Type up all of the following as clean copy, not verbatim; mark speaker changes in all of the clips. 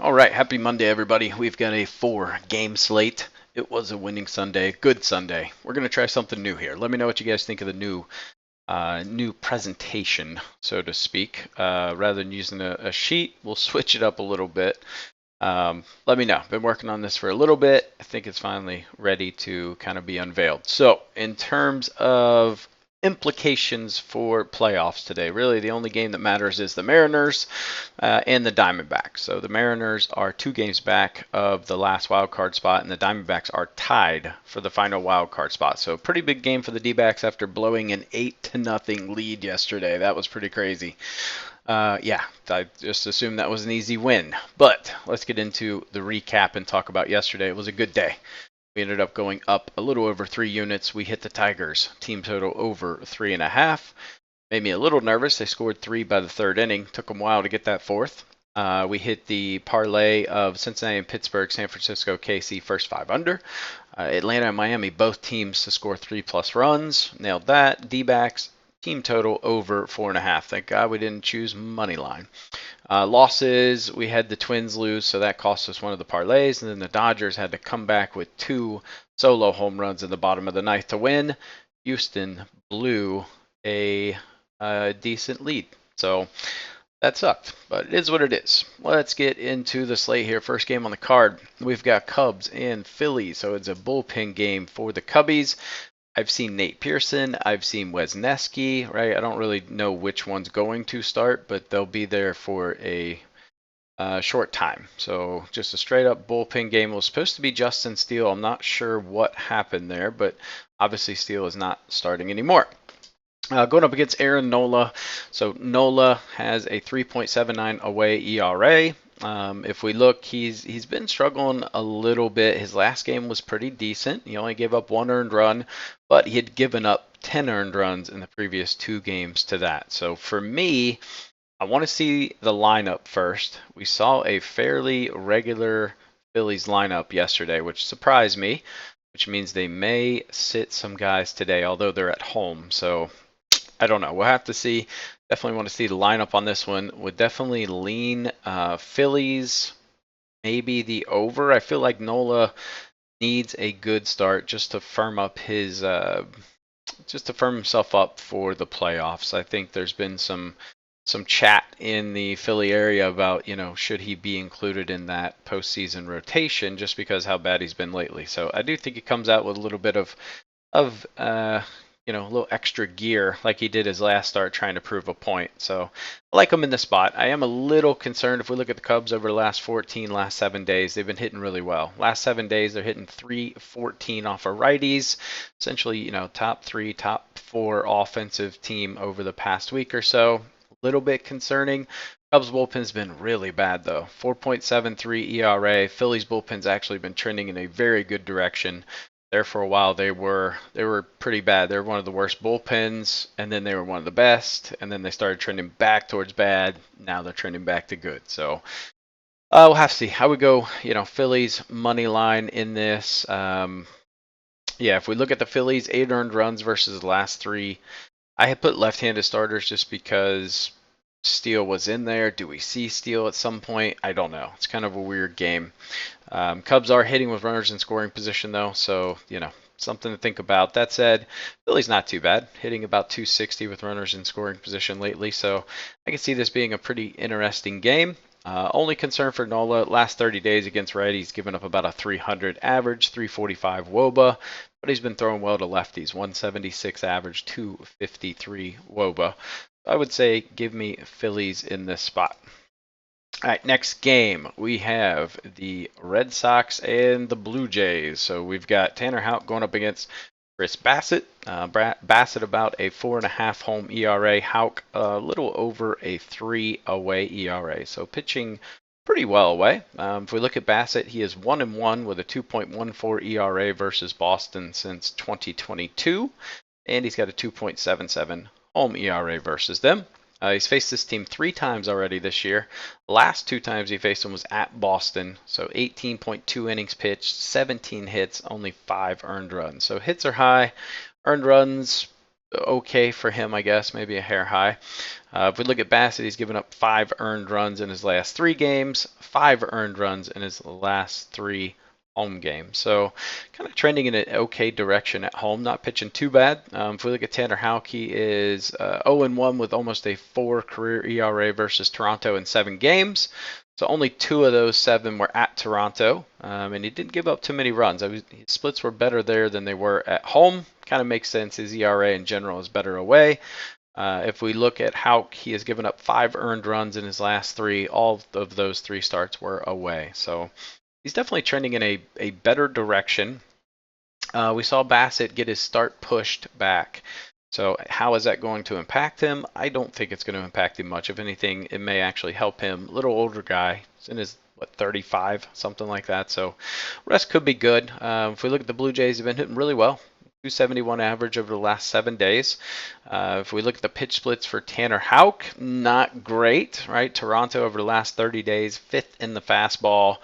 Speaker 1: All right, happy Monday, everybody. We've got a 4-game slate. It was a winning Sunday, good Sunday. We're gonna try something new here. Let me know what you guys think of the new presentation, so to speak. Rather than using a sheet, we'll switch it up a little bit. Let me know. Been working on this for a little bit. I think it's finally ready to kind of be unveiled. So, in terms of implications for playoffs today, really the only game that matters is the Mariners and the Diamondbacks. So the Mariners are 2 games back of the last wild card spot, and the Diamondbacks are tied for the final wild card spot. So pretty big game for the D-backs after blowing an 8-0 lead yesterday. That was pretty crazy. Yeah, I just assumed that was an easy win. But let's get into the recap and talk about yesterday. It was a good day. We ended up going up a little over 3 units. We hit the Tigers. Team total over 3.5. Made me a little nervous. They scored 3 by the 3rd inning. Took them a while to get that 4th. We hit the parlay of Cincinnati and Pittsburgh, San Francisco, KC, first 5 under. Atlanta and Miami, both teams to score 3+ runs. Nailed that. D-backs, team total over 4.5. Thank God we didn't choose money line. Losses, we had the Twins lose, so that cost us one of the parlays, and then the Dodgers had to come back with 2 solo home runs in the bottom of the 9th to win. Houston blew a decent lead, so that sucked, but it is what it is. Let's get into the slate here. First game on the card, we've got Cubs and Phillies, so it's a bullpen game for the Cubbies. I've seen Nate Pearson. I've seen Wesneski, right? I don't really know which one's going to start, but they'll be there for a short time. So just a straight up bullpen game. It was supposed to be Justin Steele. I'm not sure what happened there, but obviously Steele is not starting anymore. Going up against Aaron Nola. So Nola has a 3.79 away ERA. If we look, he's been struggling a little bit. His last game was pretty decent. He only gave up 1 earned run, but he had given up 10 earned runs in the previous 2 games to that. So for me, I want to see the lineup first. We saw a fairly regular Phillies lineup yesterday, which surprised me, which means they may sit some guys today, although they're at home. So I don't know. We'll have to see. Definitely want to see the lineup on this one. Would definitely lean Phillies, maybe the over. I feel like Nola needs a good start just to firm up his, just to firm himself up for the playoffs. I think there's been some chat in the Philly area about, should he be included in that postseason rotation just because how bad he's been lately. So I do think he comes out with a little bit of a little extra gear like he did his last start trying to prove a point. So I like him in the spot. I am a little concerned if we look at the Cubs over the last 7 days, they've been hitting really well. Last 7 days, they're hitting .314 off of righties. Essentially, top 3, top 4 offensive team over the past week or so. A little bit concerning. Cubs bullpen's been really bad though. 4.73 ERA. Phillies bullpen's actually been trending in a very good direction. There for a while they were pretty bad. They were one of the worst bullpens, and then they were one of the best, and then they started trending back towards bad. Now they're trending back to good. So we'll have to see. I would go, Phillies money line in this. Yeah, if we look at the Phillies, 8 earned runs versus the last 3. I had put left-handed starters just because Steele was in there. Do we see Steele at some point? I don't know. It's kind of a weird game. Cubs are hitting with runners in scoring position, though, so, something to think about. That said, Philly's not too bad, hitting about 260 with runners in scoring position lately, so I can see this being a pretty interesting game. Only concern for Nola, last 30 days against righties, given up about a 300 average, 345 WOBA, but he's been throwing well to lefties, 176 average, 253 WOBA. I would say give me Phillies in this spot. All right, next game, we have the Red Sox and the Blue Jays. So we've got Tanner Houck going up against Chris Bassett. Bassett about a 4.5 home ERA. Houck a little over a 3 away ERA. So pitching pretty well away. If we look at Bassett, he is 1-1 with a 2.14 ERA versus Boston since 2022. And he's got a 2.77 home ERA versus them. He's faced this team 3 times already this year. Last 2 times he faced them was at Boston. So 18.2 innings pitched, 17 hits, only 5 earned runs. So hits are high, earned runs okay for him, I guess, maybe a hair high. If we look at Bassett, he's given up 5 earned runs in his last 3 games, 5 earned runs in his last 3 home games. So kind of trending in an okay direction at home, not pitching too bad. If we look at Tanner Houck, he is 0-1 with almost a 4 career ERA versus Toronto in 7 games. So only 2 of those 7 were at Toronto, and he didn't give up too many runs. His splits were better there than they were at home. Kind of makes sense. His ERA in general is better away. If we look at Houck, he has given up 5 earned runs in his last 3. All of those 3 starts were away. So he's definitely trending in a better direction. We saw Bassett get his start pushed back. So how is that going to impact him? I don't think it's going to impact him much. If anything, it may actually help him. Little older guy. He's in his, 35, something like that. So rest could be good. If we look at the Blue Jays, they've been hitting really well. 271 average over the last 7 days. If we look at the pitch splits for Tanner Houck, not great, right? Toronto over the last 30 days, 5th in the fastball,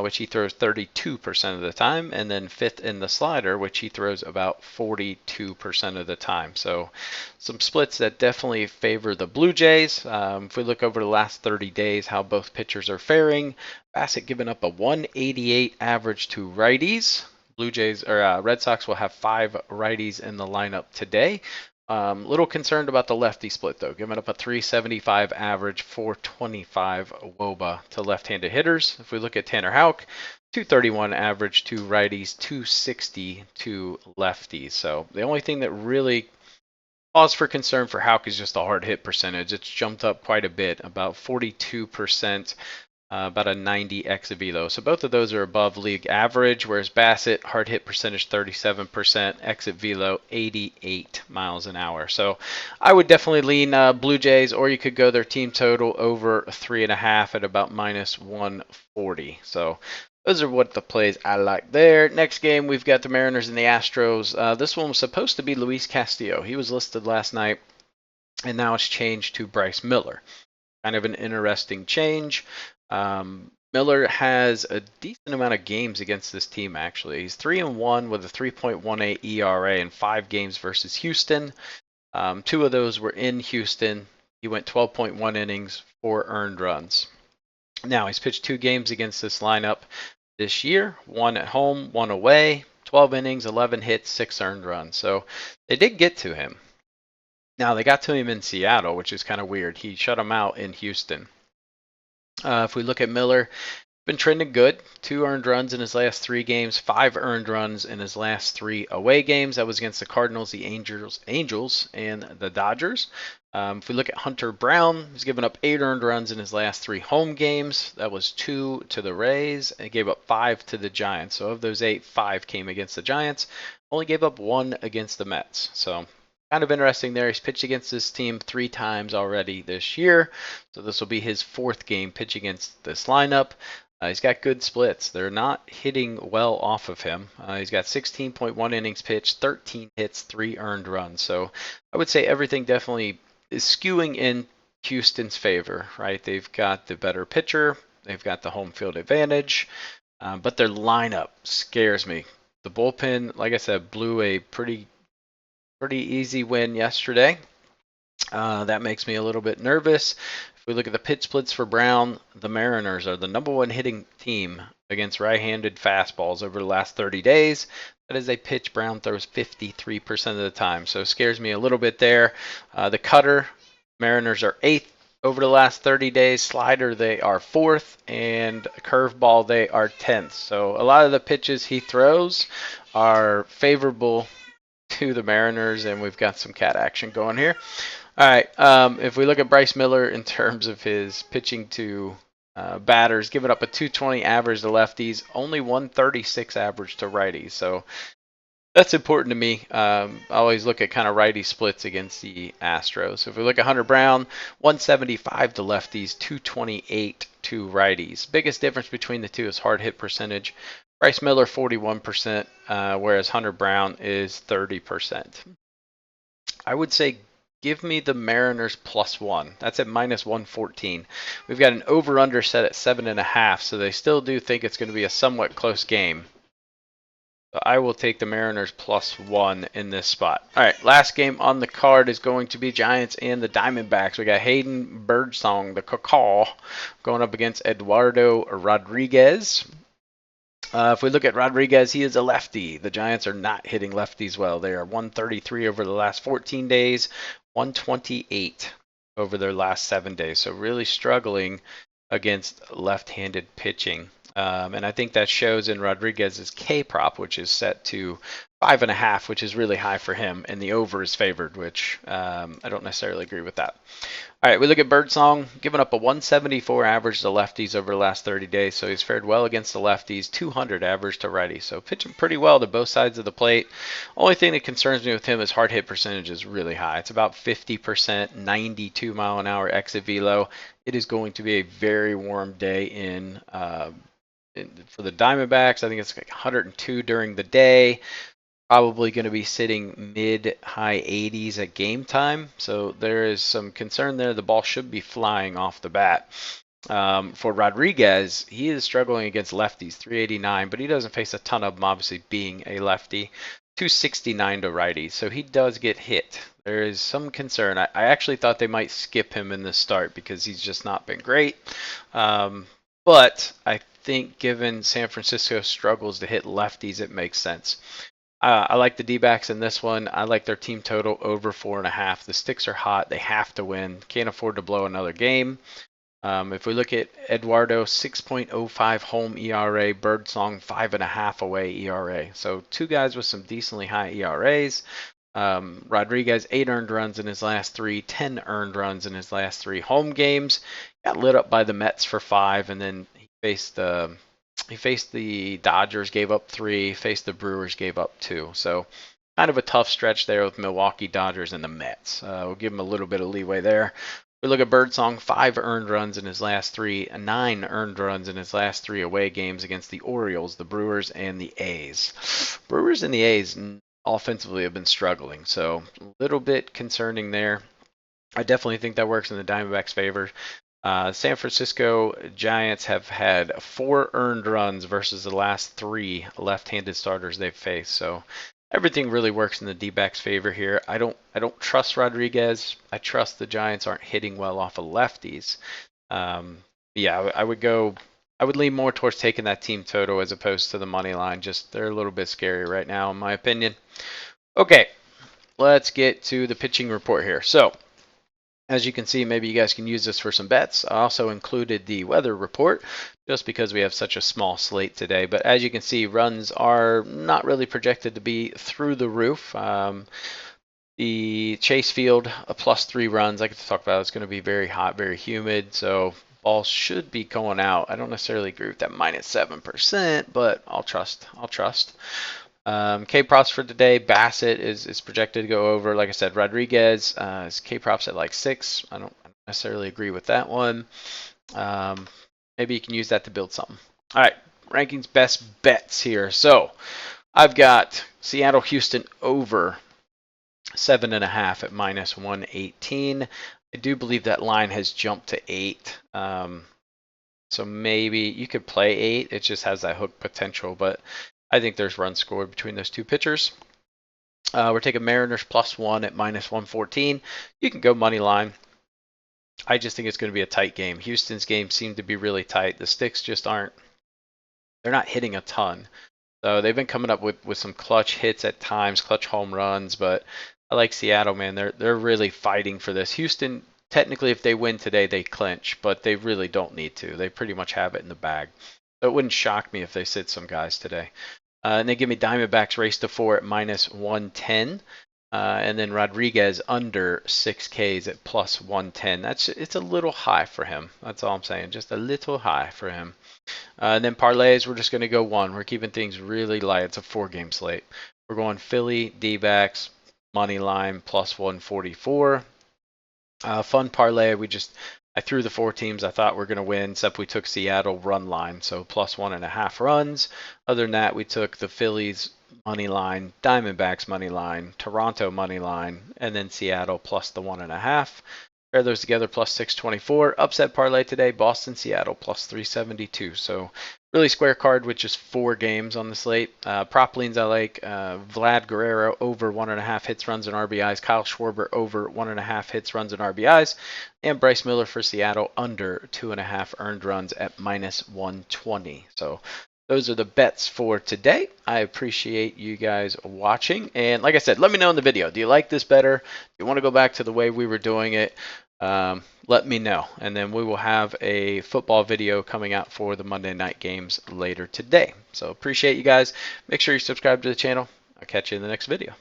Speaker 1: which he throws 32% of the time, and then 5th in the slider, which he throws about 42% of the time. So some splits that definitely favor the Blue Jays. If we look over the last 30 days, how both pitchers are faring, Bassett giving up a 188 average to righties. Blue Jays or Red Sox will have 5 righties in the lineup today. Little concerned about the lefty split though, giving up a 375 average, 425 WOBA to left-handed hitters. If we look at Tanner Houck, 231 average to righties, 260 to lefties. So the only thing that really cause for concern for Houck is just the hard hit percentage. It's jumped up quite a bit, about 42%. About a 90 x velo. So both of those are above league average, whereas Bassett, hard hit percentage 37%, exit velo 88 miles an hour. So I would definitely lean Blue Jays, or you could go their team total over 3.5 at about minus 140. So those are what the plays I like there. Next game, we've got the Mariners and the Astros. This one was supposed to be Luis Castillo. He was listed last night, and now it's changed to Bryce Miller. Kind of an interesting change. Miller has a decent amount of games against this team, actually. He's 3-1 with a 3.18 ERA in 5 games versus Houston. 2 of those were in Houston. He went 12.1 innings, 4 earned runs. Now, he's pitched 2 games against this lineup this year, 1 at home, 1 away, 12 innings, 11 hits, 6 earned runs. So they did get to him. Now, they got to him in Seattle, which is kind of weird. He shut him out in Houston. If we look at Miller, been trending good. 2 earned runs in his last 3 games, 5 earned runs in his last 3 away games. That was against the Cardinals, the Angels, and the Dodgers. If we look at Hunter Brown, he's given up 8 earned runs in his last 3 home games. That was 2 to the Rays, and he gave up 5 to the Giants. So of those 8, 5 came against the Giants. Only gave up 1 against the Mets. So kind of interesting there. He's pitched against this team 3 times already this year. So this will be his 4th game pitching against this lineup. He's got good splits. They're not hitting well off of him. He's got 16.1 innings pitched, 13 hits, 3 earned runs. So I would say everything definitely is skewing in Houston's favor, right? They've got the better pitcher. They've got the home field advantage. But their lineup scares me. The bullpen, like I said, blew a pretty easy win yesterday. That makes me a little bit nervous. If we look at the pitch splits for Brown, the Mariners are the #1 hitting team against right-handed fastballs over the last 30 days. That is a pitch Brown throws 53% of the time, so it scares me a little bit there. The cutter, Mariners are 8th over the last 30 days. Slider, they are 4th, and curveball, they are 10th. So a lot of the pitches he throws are favorable to the Mariners, and we've got some cat action going here. All right, if we look at Bryce Miller in terms of his pitching to batters, giving up a 220 average to lefties, only 136 average to righties. So that's important to me. I always look at kind of righty splits against the Astros. If we look at Hunter Brown, 175 to lefties, 228 to righties. Biggest difference between the two is hard hit percentage. Bryce Miller 41%, whereas Hunter Brown is 30%. I would say give me the Mariners +1. That's at minus 114. We've got an over/under set at 7.5, so they still do think it's going to be a somewhat close game. So I will take the Mariners +1 in this spot. All right, last game on the card is going to be Giants and the Diamondbacks. We got Hayden Birdsong, the Cacao, going up against Eduardo Rodriguez. If we look at Rodriguez, he is a lefty. The Giants are not hitting lefties well. They are 133 over the last 14 days, 128 over their last 7 days. So really struggling against left-handed pitching. And I think that shows in Rodriguez's K prop, which is set to 5.5, which is really high for him, and the over is favored, which I don't necessarily agree with that. All right, we look at Birdsong, giving up a 174 average to lefties over the last 30 days, so he's fared well against the lefties, 200 average to righties, so pitching pretty well to both sides of the plate. Only thing that concerns me with him is hard hit percentage is really high. It's about 50%, 92 mile an hour exit velo. It is going to be a very warm day for the Diamondbacks. I think it's like 102 during the day. Probably going to be sitting mid-high 80s at game time. So there is some concern there. The ball should be flying off the bat. For Rodriguez, he is struggling against lefties, 389, but he doesn't face a ton of them, obviously being a lefty. 269 to righties, so he does get hit. There is some concern. I actually thought they might skip him in the start because he's just not been great. But I think given San Francisco struggles to hit lefties, it makes sense. I like the D-backs in this one. I like their team total over 4.5. The sticks are hot. They have to win. Can't afford to blow another game. If we look at Eduardo, 6.05 home ERA, Birdsong 5.5 away ERA. So two guys with some decently high ERAs. Rodriguez, 8 earned runs in his last 3, 10 earned runs in his last 3 home games. Got lit up by the Mets for 5, and then he faced the Dodgers, gave up 3, faced the Brewers, gave up 2. So kind of a tough stretch there with Milwaukee, Dodgers, and the Mets. We'll give him a little bit of leeway there. We look at Birdsong, 5 earned runs in his last 3, 9 earned runs in his last 3 away games against the Orioles, the Brewers, and the A's. Brewers and the A's offensively have been struggling, so a little bit concerning there. I definitely think that works in the Diamondbacks' favor. San Francisco Giants have had 4 earned runs versus the last 3 left-handed starters they've faced. So everything really works in the D-backs' favor here. I don't trust Rodriguez. I trust the Giants aren't hitting well off of lefties. Yeah, I would lean more towards taking that team total as opposed to the money line. Just they're a little bit scary right now, in my opinion. Okay, let's get to the pitching report here. So, as you can see, maybe you guys can use this for some bets. I also included the weather report just because we have such a small slate today. But as you can see, runs are not really projected to be through the roof. The Chase Field, a +3 runs. I get to talk about it's going to be very hot, very humid. So ball should be going out. I don't necessarily agree with that -7%, but I'll trust. K props for today. Bassett is projected to go over. Like I said, Rodriguez is K props at like 6. I don't necessarily agree with that one. Maybe you can use that to build something. All right, rankings best bets here. So I've got Seattle Houston over 7.5 at -118. I do believe that line has jumped to 8. So maybe you could play 8. It just has that hook potential, but I think there's runs scored between those two pitchers. We're taking Mariners +1 at -114. You can go money line. I just think it's going to be a tight game. Houston's game seemed to be really tight. The sticks just aren't. They're not hitting a ton. So they've been coming up with some clutch hits at times, clutch home runs. But I like Seattle, man. They're really fighting for this. Houston, technically, if they win today, they clinch, but they really don't need to. They pretty much have it in the bag. So it wouldn't shock me if they sit some guys today. And they give me Diamondbacks race to 4 at -110. And then Rodriguez under 6 Ks at +110. It's a little high for him. That's all I'm saying. Just a little high for him. And then parlays, we're just going to go 1. We're keeping things really light. It's a 4-game slate. We're going Philly, D-backs, money line +144. Fun parlay. I threw the 4 teams I thought were going to win, except we took Seattle run line, so +1.5 runs. Other than that, we took the Phillies money line, Diamondbacks money line, Toronto money line, and then Seattle plus the 1.5. Pair those together +624. Upset parlay today, Boston, Seattle +372. So Really square card with just 4 games on the slate. Prop leans I like Vlad Guerrero over 1.5 hits, runs, and RBIs. Kyle Schwarber over 1.5 hits, runs, and RBIs. And Bryce Miller for Seattle under 2.5 earned runs at -120. So those are the bets for today. I appreciate you guys watching. And like I said, let me know in the video. Do you like this better? Do you want to go back to the way we were doing it? Let me know, and then we will have a football video coming out for the Monday night games later today. So appreciate you guys. Make sure you subscribe to the channel. I'll catch you in the next video.